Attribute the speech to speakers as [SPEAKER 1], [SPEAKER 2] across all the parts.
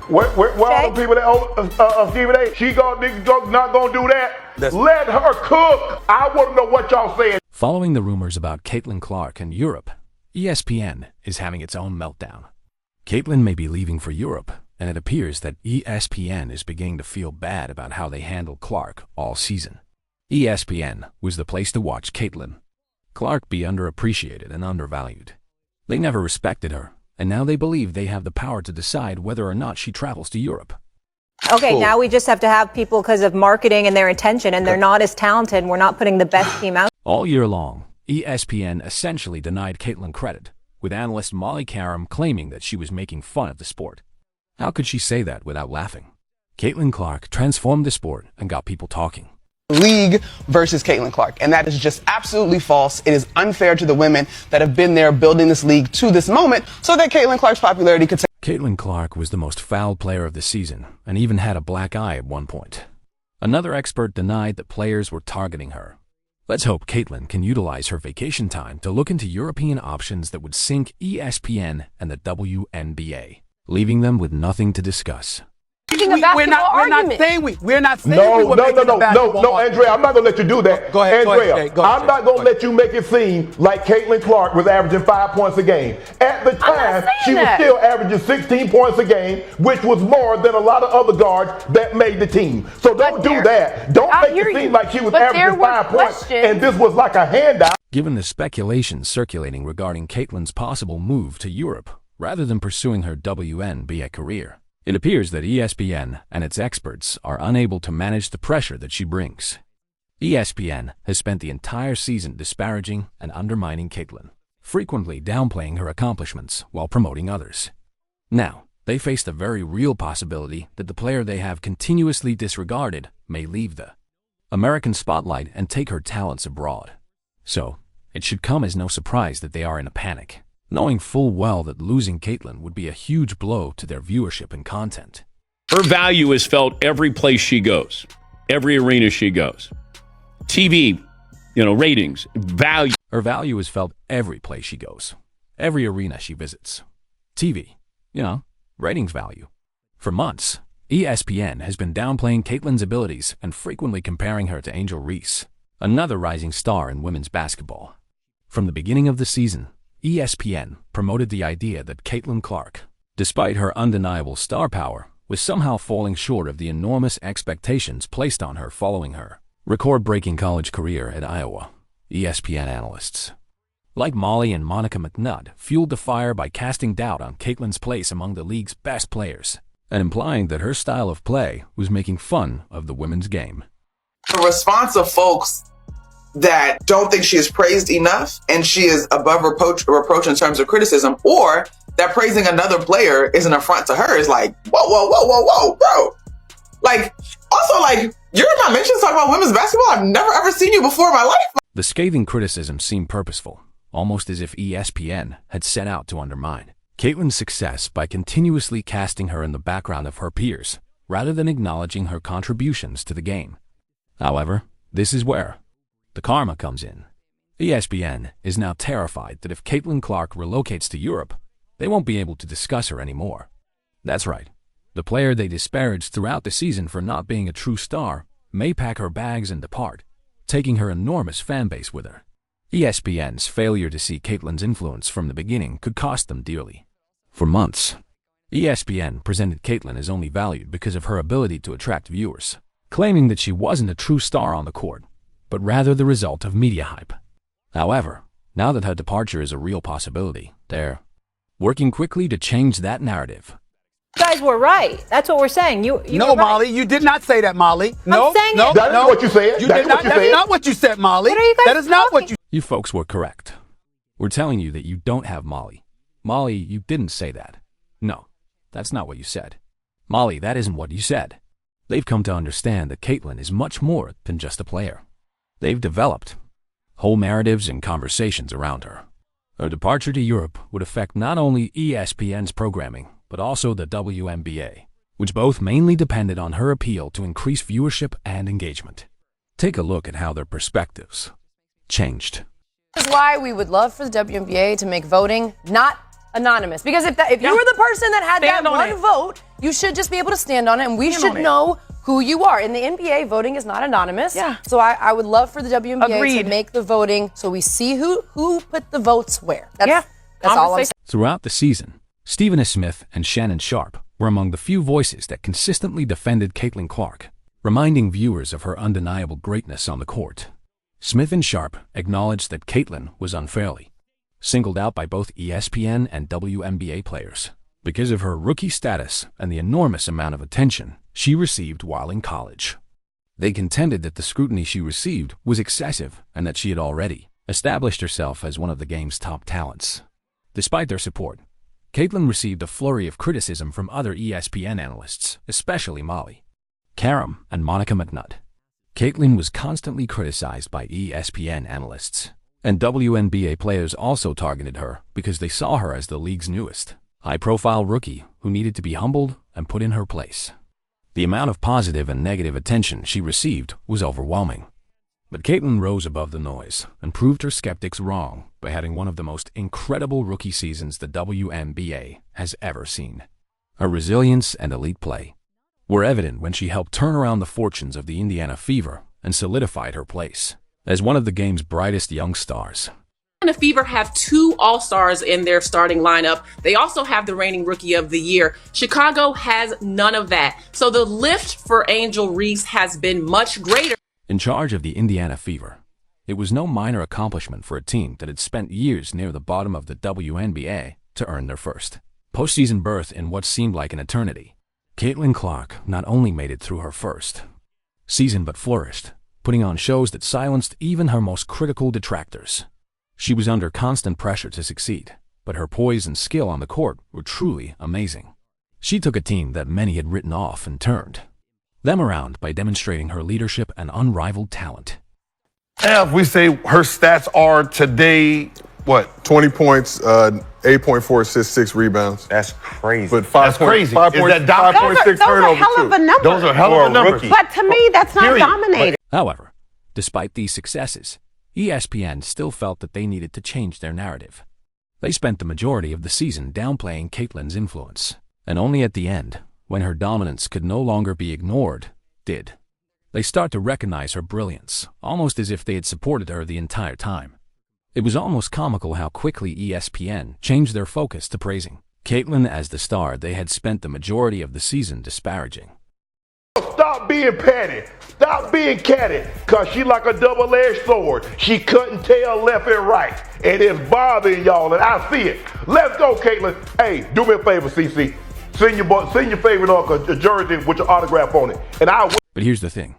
[SPEAKER 1] Where all the people that own Stephen A? She not gonna do that. Let her cook. I want to know what y'all saying.
[SPEAKER 2] Following the rumors about Caitlin Clark and Europe, ESPN is having its own meltdown. Caitlin may be leaving for Europe, and it appears that ESPN is beginning to feel bad about how they handled Clark all season. ESPN was the place to watch Caitlin Clark be underappreciated and undervalued. They never respected her, and now they believe they have the power to decide whether or not she travels to Europe.
[SPEAKER 3] Okay,
[SPEAKER 4] Cool.
[SPEAKER 3] now we just have to have people because of marketing and their intention, and they're not as talented, and we're not putting the best team out.
[SPEAKER 2] All year long, ESPN essentially denied Caitlin credit, with analyst Molly Karam claiming that she was making fun of the sport. How could she say that without laughing? Caitlin Clark transformed the sport and got people talking.
[SPEAKER 4] League versus Caitlin Clark, and that is just absolutely false. It is unfair to the women that have been there building this league to this moment so that Caitlin Clark's popularity could
[SPEAKER 2] Caitlin Clark was the most fouled player of the season and even had a black eye at one point. Another expert denied that players were targeting her. Let's hope Caitlin can utilize her vacation time to look into European options that would sink ESPN and the WNBA, leaving them with nothing to discuss.
[SPEAKER 5] We're not saying we were making a basketball
[SPEAKER 1] No, Andrea, I'm not going to let you do that.
[SPEAKER 5] Go ahead,
[SPEAKER 1] Andrea,
[SPEAKER 5] go ahead,
[SPEAKER 1] I'm not going to let you make it seem like Caitlin Clark was averaging 5 points a game. At the time, she was still averaging 16 points a game, which was more than a lot of other guards that made the team. So don't do that. Don't make it seem like she was averaging 5 points and this was like a handout.
[SPEAKER 2] Given the speculation circulating regarding Caitlin's possible move to Europe rather than pursuing her WNBA career, it appears that ESPN and its experts are unable to manage the pressure that she brings. ESPN has spent the entire season disparaging and undermining Caitlin, frequently downplaying her accomplishments while promoting others. Now, they face the very real possibility that the player they have continuously disregarded may leave the American spotlight and take her talents abroad. So, it should come as no surprise that they are in a panic, knowing full well that losing Caitlin would be a huge blow to their viewership and content.
[SPEAKER 6] Her value is felt every place she goes, every arena she goes. TV, ratings, value.
[SPEAKER 2] Her value is felt every place she goes, every arena she visits. TV, ratings value. For months, ESPN has been downplaying Caitlin's abilities and frequently comparing her to Angel Reese, another rising star in women's basketball. From the beginning of the season, ESPN promoted the idea that Caitlin Clark, despite her undeniable star power, was somehow falling short of the enormous expectations placed on her following her record-breaking college career at Iowa. ESPN analysts, like Molly and Monica McNutt, fueled the fire by casting doubt on Caitlin's place among the league's best players and implying that her style of play was making fun of the women's game.
[SPEAKER 7] The response of folks that don't think she is praised enough and she is above reproach in terms of criticism, or that praising another player is an affront to her is like, whoa, bro. You're in my mentions talking about women's basketball? I've never ever seen you before in my life.
[SPEAKER 2] The scathing criticism seemed purposeful, almost as if ESPN had set out to undermine Caitlin's success by continuously casting her in the background of her peers, rather than acknowledging her contributions to the game. However, this is where the karma comes in. ESPN is now terrified that if Caitlin Clark relocates to Europe, they won't be able to discuss her anymore. That's right. The player they disparaged throughout the season for not being a true star may pack her bags and depart, taking her enormous fan base with her. ESPN's failure to see Caitlin's influence from the beginning could cost them dearly. For months, ESPN presented Caitlin as only valued because of her ability to attract viewers, claiming that she wasn't a true star on the court, but rather the result of media hype. However, now that her departure is a real possibility, they're working quickly to change that narrative.
[SPEAKER 3] You guys were right. That's what we're saying. You
[SPEAKER 5] No,
[SPEAKER 3] were right.
[SPEAKER 5] Molly, you did not say that, Molly.
[SPEAKER 3] I'm saying it.
[SPEAKER 1] That is what you said.
[SPEAKER 5] You
[SPEAKER 1] That
[SPEAKER 5] did
[SPEAKER 1] is
[SPEAKER 5] not.
[SPEAKER 1] what you
[SPEAKER 5] That's
[SPEAKER 1] said.
[SPEAKER 5] not what you said, Molly.
[SPEAKER 3] What are you guys
[SPEAKER 5] That is not what
[SPEAKER 3] talking?
[SPEAKER 5] you.
[SPEAKER 2] You folks were correct. We're telling you that you don't have Molly. Molly, you didn't say that. No, that's not what you said. Molly, that isn't what you said. They've come to understand that Caitlin is much more than just a player. They've developed whole narratives and conversations around her. Her departure to Europe would affect not only ESPN's programming, but also the WNBA, which both mainly depended on her appeal to increase viewership and engagement. Take a look at how their perspectives changed.
[SPEAKER 8] This is why we would love for the WNBA to make voting not anonymous. Because if you were the person that had
[SPEAKER 9] Stand
[SPEAKER 8] that
[SPEAKER 9] on
[SPEAKER 8] one
[SPEAKER 9] it.
[SPEAKER 8] vote, you should just be able to stand on it, and we should know who you are. In the NBA, voting is not anonymous.
[SPEAKER 9] Yeah.
[SPEAKER 8] So I would love for the WNBA
[SPEAKER 9] Agreed.
[SPEAKER 8] to make the voting so we see who put the votes where. That's all I'm saying.
[SPEAKER 2] Throughout the season, Stephen A. Smith and Shannon Sharpe were among the few voices that consistently defended Caitlin Clark, reminding viewers of her undeniable greatness on the court. Smith and Sharpe acknowledged that Caitlin was unfairly singled out by both ESPN and WNBA players because of her rookie status and the enormous amount of attention she received while in college. They contended that the scrutiny she received was excessive and that she had already established herself as one of the game's top talents. Despite their support, Caitlin received a flurry of criticism from other ESPN analysts, especially Molly Karam and Monica McNutt. Caitlin was constantly criticized by ESPN analysts, and WNBA players also targeted her because they saw her as the league's newest, high-profile rookie who needed to be humbled and put in her place. The amount of positive and negative attention she received was overwhelming. But Caitlin rose above the noise and proved her skeptics wrong by having one of the most incredible rookie seasons the WNBA has ever seen. Her resilience and elite play were evident when she helped turn around the fortunes of the Indiana Fever and solidified her place as one of the game's brightest young stars.
[SPEAKER 9] The Fever have 2 All-Stars in their starting lineup. They also have the reigning Rookie of the Year. Chicago has none of that. So the lift for Angel Reese has been much greater.
[SPEAKER 2] In charge of the Indiana Fever, it was no minor accomplishment for a team that had spent years near the bottom of the WNBA to earn their first postseason berth in what seemed like an eternity. Caitlin Clark not only made it through her first season but flourished, putting on shows that silenced even her most critical detractors. She was under constant pressure to succeed, but her poise and skill on the court were truly amazing. She took a team that many had written off and turned them around by demonstrating her leadership and unrivaled talent.
[SPEAKER 10] If we say her stats are today, what?
[SPEAKER 11] 20 points, 8.4 assists, 6 rebounds.
[SPEAKER 10] That's crazy.
[SPEAKER 11] But 5
[SPEAKER 10] Is that
[SPEAKER 11] 5.6
[SPEAKER 12] those are
[SPEAKER 11] turnovers
[SPEAKER 12] hell of a
[SPEAKER 11] too.
[SPEAKER 12] number.
[SPEAKER 10] Those are hell of a numbers.
[SPEAKER 12] But to me, that's not dominating.
[SPEAKER 2] However, despite these successes, ESPN still felt that they needed to change their narrative. They spent the majority of the season downplaying Caitlin's influence, and only at the end, when her dominance could no longer be ignored, did they start to recognize her brilliance, almost as if they had supported her the entire time. It was almost comical how quickly ESPN changed their focus to praising Caitlin as the star they had spent the majority of the season disparaging.
[SPEAKER 1] Stop being petty. Stop being catty. Because she like a double-edged sword. She couldn't tell left and right. And it's bothering y'all, and I see it. Let's go, Caitlin. Hey, do me a favor, CC. Send your favorite a jersey with your autograph on it. And I will.
[SPEAKER 2] But here's the thing.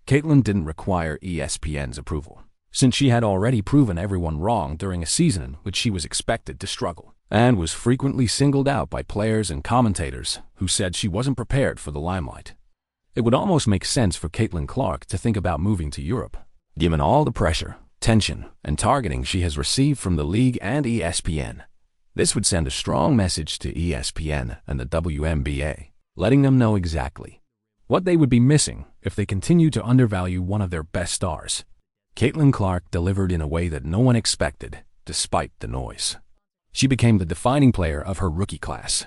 [SPEAKER 2] Caitlin didn't require ESPN's approval, since she had already proven everyone wrong during a season in which she was expected to struggle, and was frequently singled out by players and commentators who said she wasn't prepared for the limelight. It would almost make sense for Caitlin Clark to think about moving to Europe, given all the pressure, tension, and targeting she has received from the league and ESPN. This would send a strong message to ESPN and the WNBA, letting them know exactly what they would be missing if they continue to undervalue one of their best stars. Caitlin Clark delivered in a way that no one expected, despite the noise. She became the defining player of her rookie class,